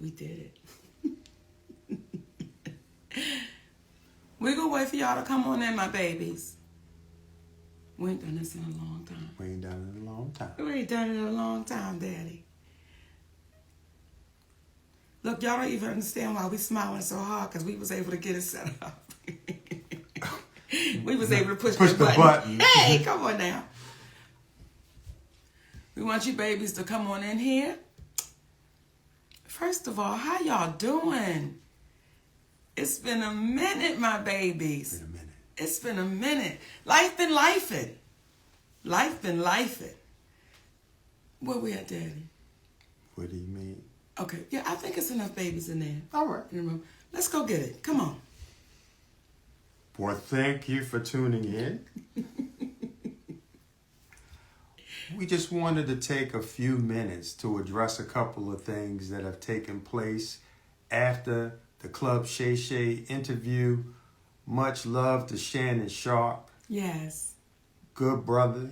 We did. We're going to wait for y'all to come on in, my babies. We ain't done this in a long time. We ain't done it in a long time. We ain't done it in a long time, Daddy. Look, y'all don't even understand why we smiling so hard, because we was able to get it set up. We was able to push the button. Hey, come on now. We want you babies to come on in here. First of all, how y'all doing? It's been a minute, my babies. It's been a minute. Life been lifing. Life been lifing. Where we at, Daddy? What do you mean? Okay, yeah, I think it's enough babies in there. All right. In the room. Let's go get it. Come on. Well, thank you for tuning in. We just wanted to take a few minutes to address a couple of things that have taken place after the Club Shay interview. Much love to Shannon Sharpe. Yes. Good brother.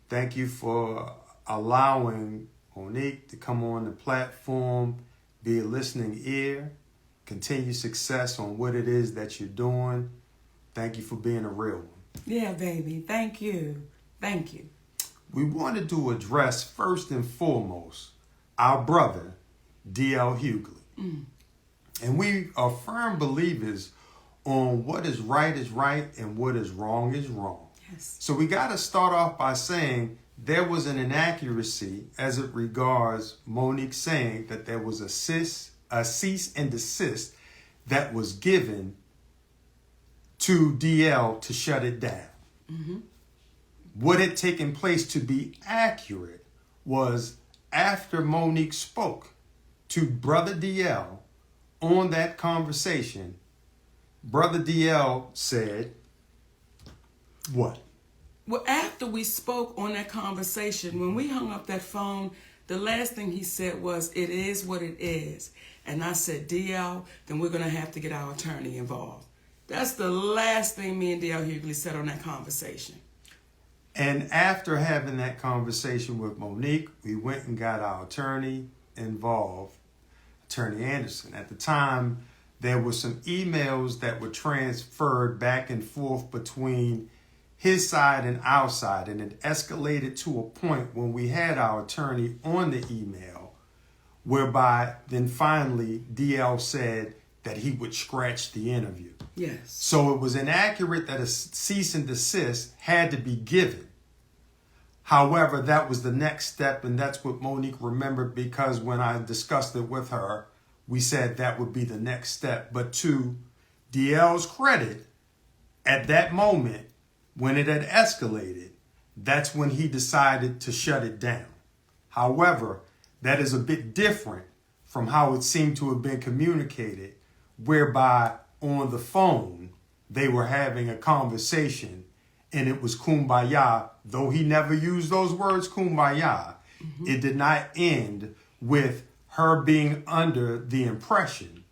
Thank you for allowing Monique to come on the platform, be a listening ear, continue success on what it is that you're doing. Thank you for being a real one. Yeah, baby. Thank you. Thank you. We wanted to address first and foremost our brother, D.L. Hughley. And we are firm believers on what is right and what is wrong is wrong. Yes. So we got to start off by saying there was an inaccuracy as it regards Monique saying that there was a cease and desist that was given to DL to shut it down. Mm-hmm. What had taken place, to be accurate, was after Monique spoke to Brother DL on that conversation, Brother DL said, what? Well, after we spoke on that conversation, when we hung up that phone, the last thing he said was, it is what it is. And I said, DL, then we're going to have to get our attorney involved. That's the last thing me and DL Hughley said on that conversation. And after having that conversation with Monique, we went and got our attorney involved, Attorney Anderson. At the time, there were some emails that were transferred back and forth between his side and our side, and it escalated to a point when we had our attorney on the email, whereby then finally DL said that he would scratch the interview. Yes. So it was inaccurate that a cease and desist had to be given. However, that was the next step, and that's what Monique remembered, because when I discussed it with her, we said that would be the next step. But to DL's credit, at that moment, when it had escalated, that's when he decided to shut it down. However, that is a bit different from how it seemed to have been communicated, whereby on the phone, they were having a conversation and it was kumbaya. Though he never used those words, kumbaya, It did not end with her being under the impression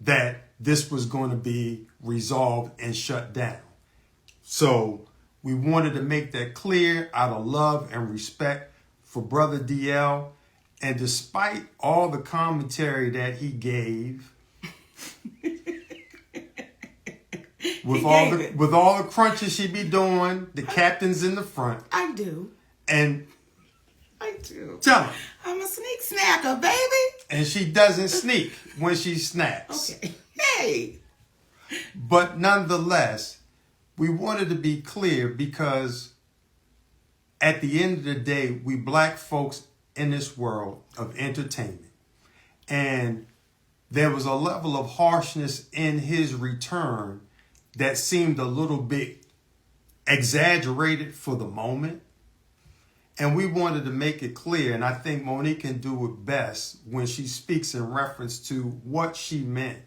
that this was going to be resolved and shut down. So we wanted to make that clear out of love and respect for Brother DL. And despite all the commentary that he gave, with all the crunches she be doing, the captain's in the front. I do. And I do. Tell her. I'm a sneak snacker, baby. And she doesn't sneak when she snacks. Okay. Hey. But nonetheless, we wanted to be clear because at the end of the day, we black folks in this world of entertainment. And there was a level of harshness in his return that seemed a little bit exaggerated for the moment. And we wanted to make it clear, and I think Monique can do it best when she speaks in reference to what she meant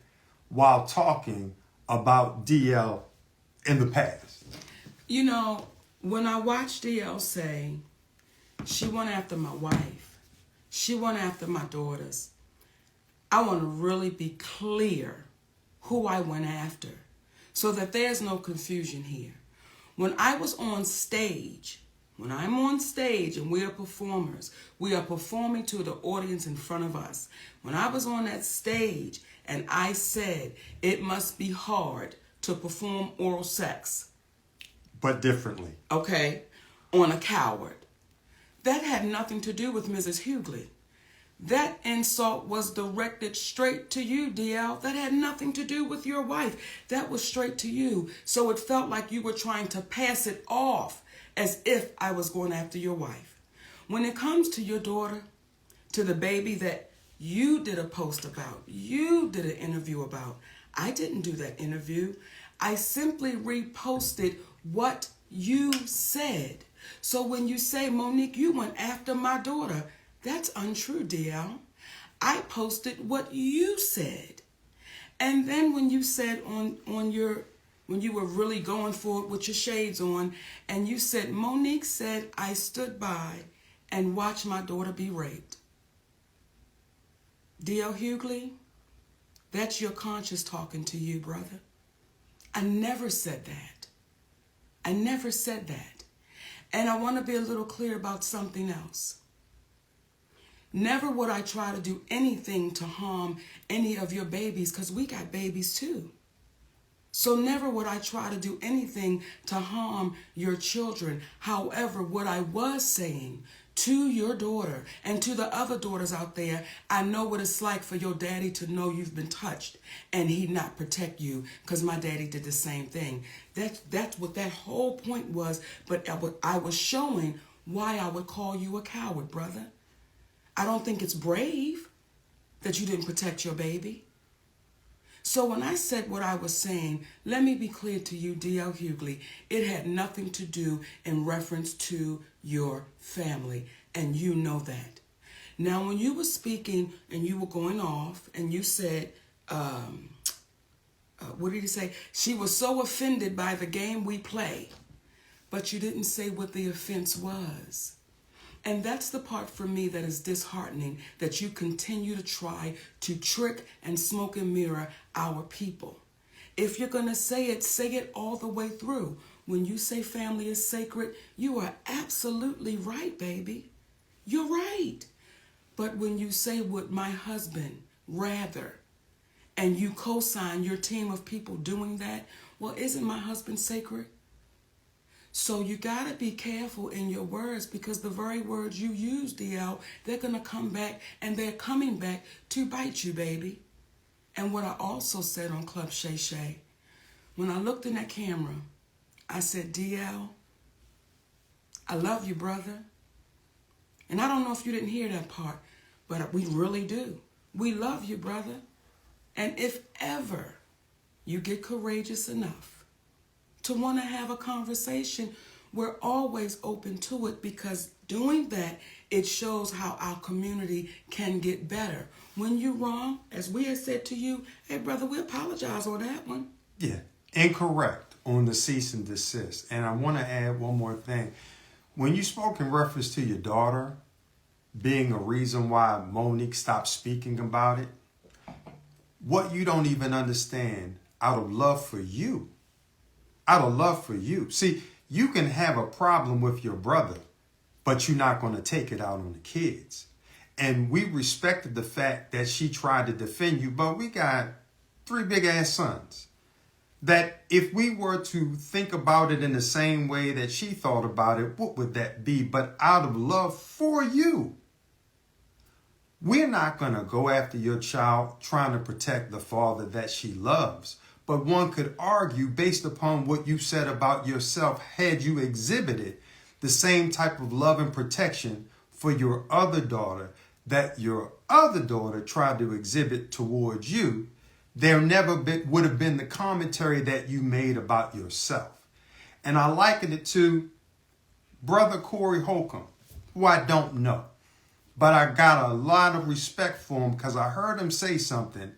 while talking about DL in the past. You know, when I watched DL say, she went after my wife, she went after my daughters, I want to really be clear who I went after so that there's no confusion here. When I was on stage, When I'm on stage and we are performers, we are performing to the audience in front of us. When I was on that stage and I said it must be hard to perform oral sex. But differently. Okay, on a coward. That had nothing to do with Mrs. Hughley. That insult was directed straight to you, DL. That had nothing to do with your wife. That was straight to you. So it felt like you were trying to pass it off as if I was going after your wife. When it comes to your daughter, to the baby that you did a post about, you did an interview about, I didn't do that interview. I simply reposted what you said. So when you say, Monique, you went after my daughter, that's untrue, DL. I posted what you said. And then when you said when you were really going for it with your shades on, and you said, Monique said, I stood by and watched my daughter be raped. DL Hughley, that's your conscience talking to you, brother. I never said that. I never said that. And I want to be a little clear about something else. Never would I try to do anything to harm any of your babies, because we got babies too. So never would I try to do anything to harm your children. However, what I was saying to your daughter and to the other daughters out there, I know what it's like for your daddy to know you've been touched and he not protect you, because my daddy did the same thing. That's what that whole point was. But I was showing why I would call you a coward, brother. I don't think it's brave that you didn't protect your baby. So when I said what I was saying, let me be clear to you, D.L. Hughley, it had nothing to do in reference to your family, and you know that. Now, when you were speaking and you were going off and you said, what did you say? She was so offended by the game we play, but you didn't say what the offense was. And that's the part for me that is disheartening, that you continue to try to trick and smoke and mirror our people. If you're going to say it all the way through. When you say family is sacred, you are absolutely right, baby. You're right. But when you say would my husband rather, and you co-sign your team of people doing that, well, isn't my husband sacred? So you got to be careful in your words, because the very words you use, DL, they're going to come back, and they're coming back to bite you, baby. And what I also said on Club Shay, when I looked in that camera, I said, DL, I love you, brother. And I don't know if you didn't hear that part, but we really do. We love you, brother. And if ever you get courageous enough to want to have a conversation, we're always open to it, because doing that, it shows how our community can get better. When you're wrong, as we have said to you, hey, brother, we apologize on that one. Yeah, incorrect on the cease and desist. And I want to add one more thing. When you spoke in reference to your daughter being a reason why Monique stopped speaking about it, what you don't even understand, out of love for you, See, you can have a problem with your brother, but you're not going to take it out on the kids. And we respected the fact that she tried to defend you, but we got 3 big ass sons. That if we were to think about it in the same way that she thought about it, what would that be? But out of love for you, we're not going to go after your child trying to protect the father that she loves. But one could argue, based upon what you said about yourself, had you exhibited the same type of love and protection for your other daughter that your other daughter tried to exhibit towards you, there never would have been the commentary that you made about yourself. And I liken it to Brother Corey Holcomb, who I don't know. But I got a lot of respect for him because I heard him say something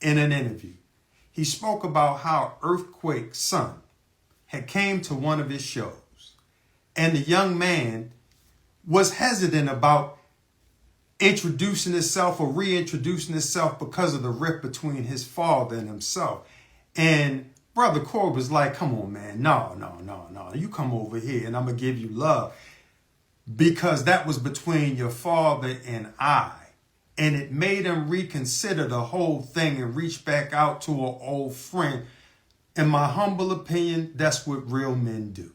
in an interview. He spoke about how Earthquake's son had came to one of his shows, and the young man was hesitant about introducing himself or reintroducing himself because of the rift between his father and himself. And Brother Corey was like, come on, man. No. You come over here and I'm going to give you love. Because that was between your father and I. And it made him reconsider the whole thing and reach back out to an old friend. In my humble opinion, that's what real men do.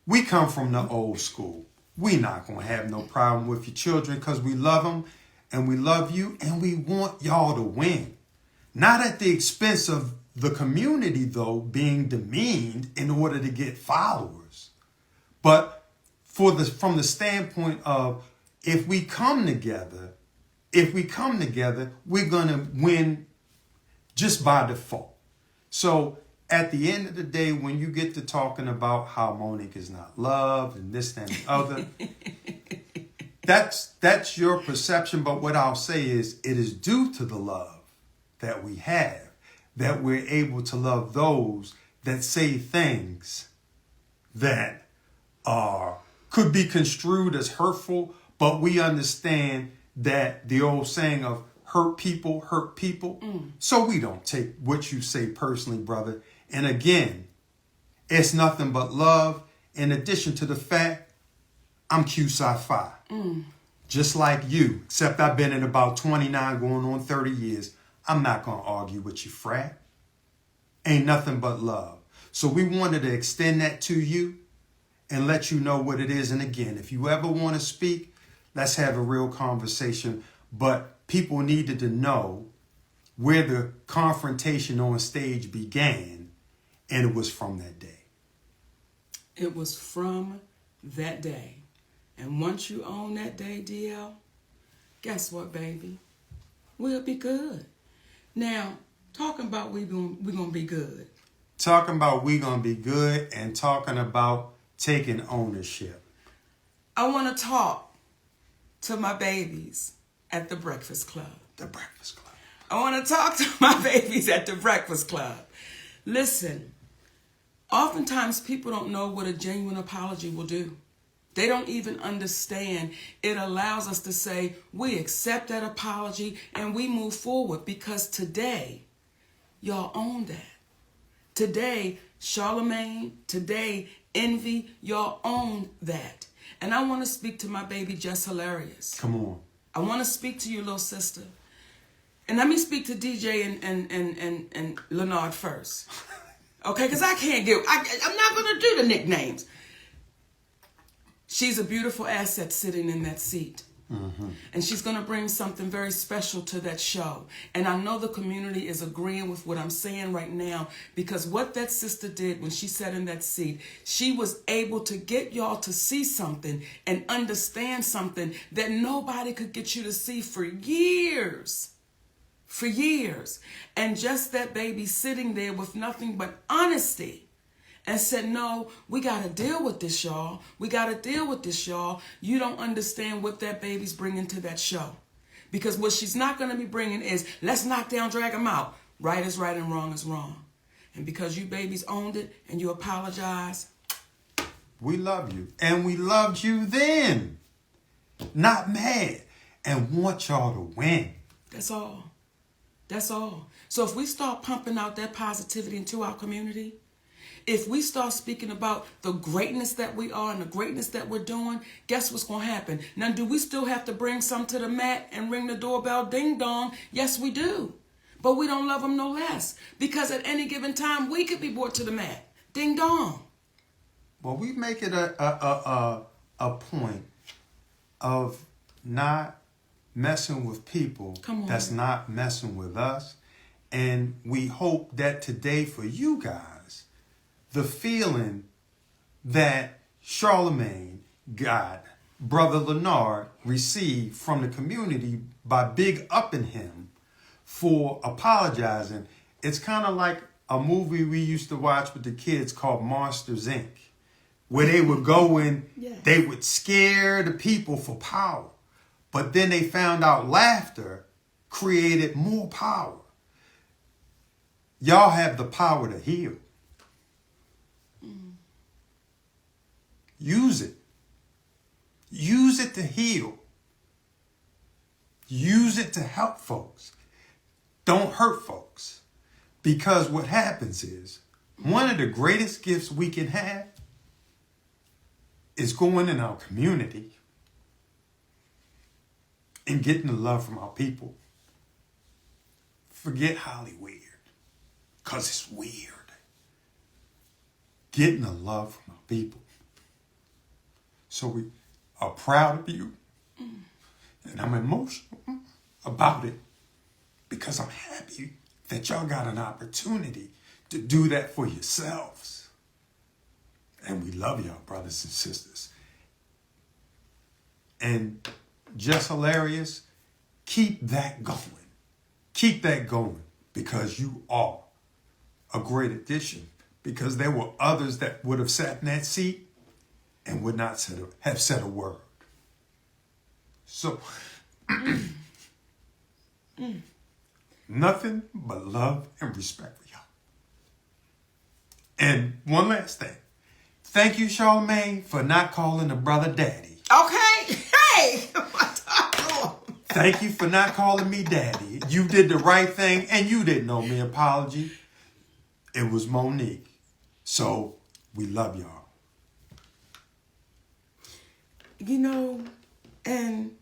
We come from the old school. We not going to have no problem with your children because we love them and we love you and we want y'all to win. Not at the expense of the community, though, being demeaned in order to get followers. But from the standpoint of if we come together, we're going to win just by default. So at the end of the day, when you get to talking about how Monique is not loved and this, that, and the other, that's your perception. But what I'll say is it is due to the love that we have that we're able to love those that say things that could be construed as hurtful, but we understand that the old saying of hurt people. So we don't take what you say personally, brother. And again, it's nothing but love. In addition to the fact, I'm Q-Sci-Fi. Just like you, except I've been in about 29 going on 30 years. I'm not going to argue with you, frat. Ain't nothing but love. So we wanted to extend that to you and let you know what it is. And again, if you ever want to speak, let's have a real conversation. But people needed to know where the confrontation on stage began, and it was from that day. It was from that day. And once you own that day, DL, guess what, baby? We'll be good. Now, talking about we're gonna be good. Talking about we gonna be good and talking about taking ownership. I want to talk to my babies at the Breakfast Club. The Breakfast Club. I want to talk to my babies at the Breakfast Club. Listen, oftentimes people don't know what a genuine apology will do. They don't even understand. It allows us to say, we accept that apology and we move forward because today, y'all own that. Today, Charlemagne, today, Envy, y'all own that. And I want to speak to my baby, Just Hilarious. Come on. I want to speak to your little sister. And let me speak to DJ and Leonard first. Okay, because I'm not going to do the nicknames. She's a beautiful asset sitting in that seat. Mm-hmm. And she's going to bring something very special to that show. And I know the community is agreeing with what I'm saying right now, because what that sister did when she sat in that seat, she was able to get y'all to see something and understand something that nobody could get you to see for years. For years. And just that baby sitting there with nothing but honesty. And said, no, we got to deal with this, y'all. We got to deal with this, y'all. You don't understand what that baby's bringing to that show. Because what she's not going to be bringing is, let's knock down, drag them out. Right is right and wrong is wrong. And because you babies owned it and you apologize. We love you. And we loved you then. Not mad. And want y'all to win. That's all. That's all. So if we start pumping out that positivity into our community, if we start speaking about the greatness that we are and the greatness that we're doing, guess what's going to happen? Now, do we still have to bring some to the mat and ring the doorbell, ding dong? Yes, we do. But we don't love them no less. Because at any given time, we could be brought to the mat. Ding dong. Well, we make it a point of not messing with people that's not messing with us. And we hope that today for you guys, the feeling that Charlemagne got, Brother Leonard received from the community by big upping him for apologizing. It's kind of like a movie we used to watch with the kids called Monsters, Inc., where they would go in, they would scare the people for power. But then they found out laughter created more power. Y'all have the power to heal. Use it. Use it to heal. Use it to help folks. Don't hurt folks. Because what happens is One of the greatest gifts we can have is going in our community and getting the love from our people. Forget Hollywood, because it's weird. Getting the love from our people. So we are proud of you. And I'm emotional about it because I'm happy that y'all got an opportunity to do that for yourselves. And we love y'all, brothers and sisters. And just hilarious, keep that going. Keep that going because you are a great addition. Because there were others that would have sat in that seat and would not have said a word. So, nothing but love and respect for y'all. And one last thing. Thank you, Charlamagne, for not calling the brother daddy. Okay. Hey. Thank you for not calling me daddy. You did the right thing and you didn't owe me an apology. It was Monique. So, we love y'all. You know, and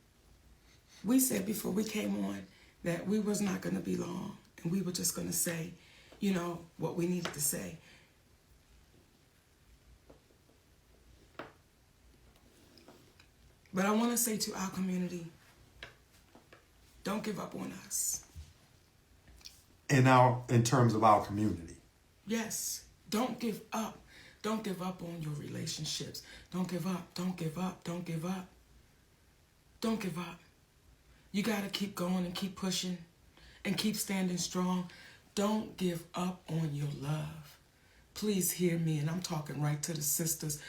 we said before we came on that we was not going to be long. And we were just going to say, you know, what we needed to say. But I want to say to our community, don't give up on us. In terms of our community. Yes. Don't give up. Don't give up on your relationships. Don't give up. Don't give up. Don't give up. Don't give up. You got to keep going and keep pushing and keep standing strong. Don't give up on your love. Please hear me, and I'm talking right to the sisters.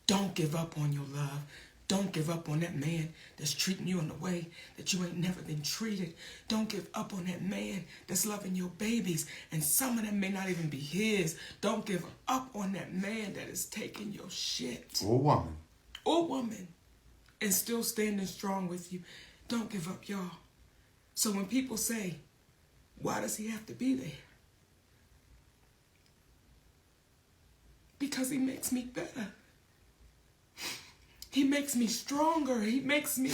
Don't give up on your love. Don't give up on that man that's treating you in a way that you ain't never been treated. Don't give up on that man that's loving your babies, and some of them may not even be his. Don't give up on that man that is taking your shit. Or woman. Or woman. And still standing strong with you. Don't give up, y'all. So when people say, why does he have to be there? Because he makes me better. He makes me stronger. He makes me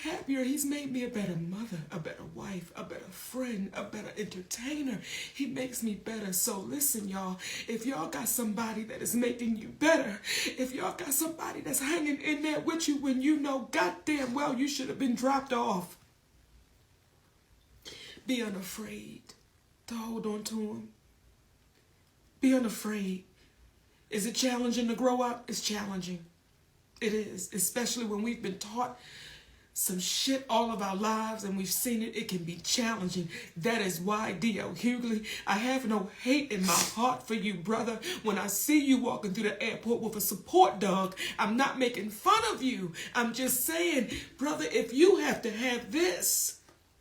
happier. He's made me a better mother, a better wife, a better friend, a better entertainer. He makes me better. So listen, y'all, if y'all got somebody that is making you better, if y'all got somebody that's hanging in there with you when you know goddamn well you should have been dropped off, be unafraid to hold on to him. Be unafraid. Is it challenging to grow up? It's challenging. It is, especially when we've been taught some shit all of our lives and we've seen it. It can be challenging. That is why, D.L. Hughley, I have no hate in my heart for you, brother. When I see you walking through the airport with a support dog, I'm not making fun of you. I'm just saying, brother, if you have to have this.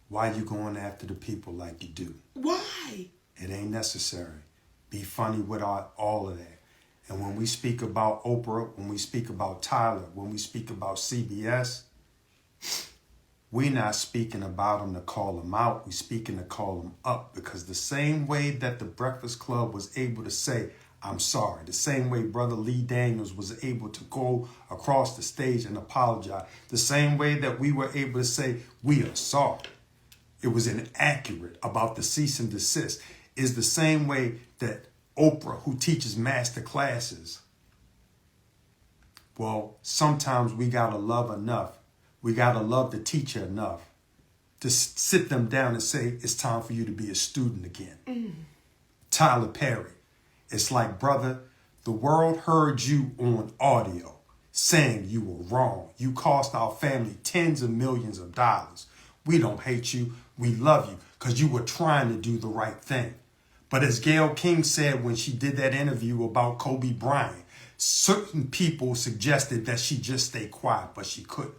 Why you going after the people like you do? Why? It ain't necessary. Be funny with all of that. And when we speak about Oprah, when we speak about Tyler, when we speak about CBS, we're not speaking about them to call them out. We're speaking to call them up. Because the same way that the Breakfast Club was able to say, I'm sorry, the same way Brother Lee Daniels was able to go across the stage and apologize, the same way that we were able to say, we are sorry, it was inaccurate about the cease and desist, is the same way that Oprah, who teaches master classes, well, sometimes we got to love enough. We got to love the teacher enough to sit them down and say, it's time for you to be a student again. Tyler Perry, it's like, brother, the world heard you on audio saying you were wrong. You cost our family tens of millions of dollars. We don't hate you. We love you because you were trying to do the right thing. But as Gayle King said when she did that interview about Kobe Bryant, certain people suggested that she just stay quiet, but she couldn't.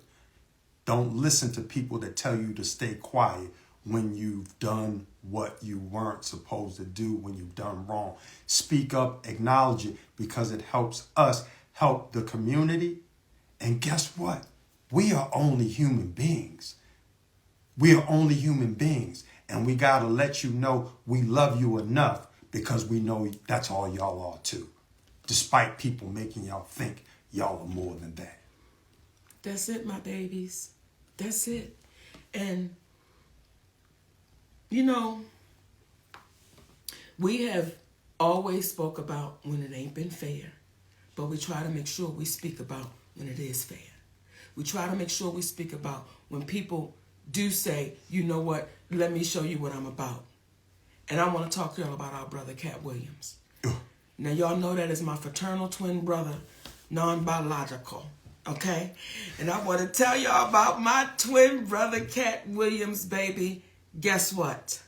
Don't listen to people that tell you to stay quiet when you've done what you weren't supposed to do, when you've done wrong. Speak up, acknowledge it, because it helps us help the community. And guess what? We are only human beings. We are only human beings. And we got to let you know we love you enough because we know that's all y'all are too, despite people making y'all think y'all are more than that. That's it, my babies. That's it. And, you know, we have always spoke about when it ain't been fair, but we try to make sure we speak about when it is fair. We try to make sure we speak about when people do say, you know what, let me show you what I'm about. And I want to talk to y'all about our brother, Cat Williams. Now, y'all know that is my fraternal twin brother, non-biological, okay? And I want to tell y'all about my twin brother, Cat Williams, baby. Guess what?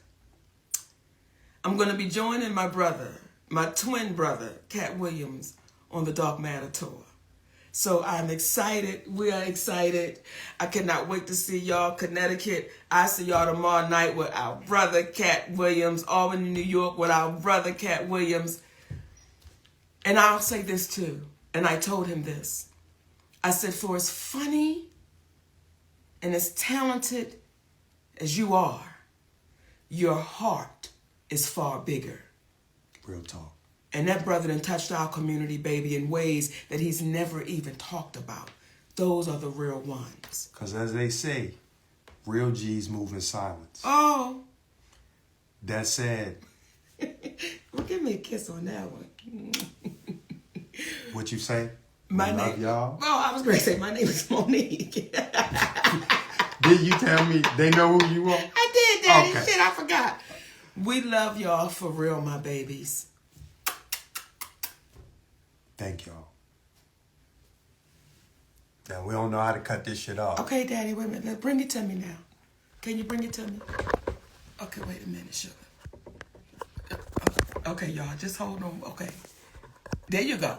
I'm going to be joining my brother, my twin brother, Cat Williams, on the Dark Matter Tour. So I'm excited. We are excited. I cannot wait to see y'all. Connecticut. I see y'all tomorrow night with our brother, Cat Williams. Albany, New York, with our brother, Cat Williams. And I'll say this too. And I told him this. I said, for as funny and as talented as you are, your heart is far bigger. Real talk. And that brother done touched our community, baby, in ways that he's never even talked about. Those are the real ones. Because as they say, real G's move in silence. Oh. That said. Well, give me a kiss on that one. What you say? My love name, y'all. Oh, I was going to say my name is Monique. Did you tell me they know who you are? I did, Daddy. Okay. Shit, I forgot. We love y'all for real, my babies. Thank y'all. Now, we don't know how to cut this shit off. Okay, Daddy, wait a minute. Bring it to me now. Can you bring it to me? Okay, wait a minute, sugar. Okay, y'all, just hold on. Okay. There you go.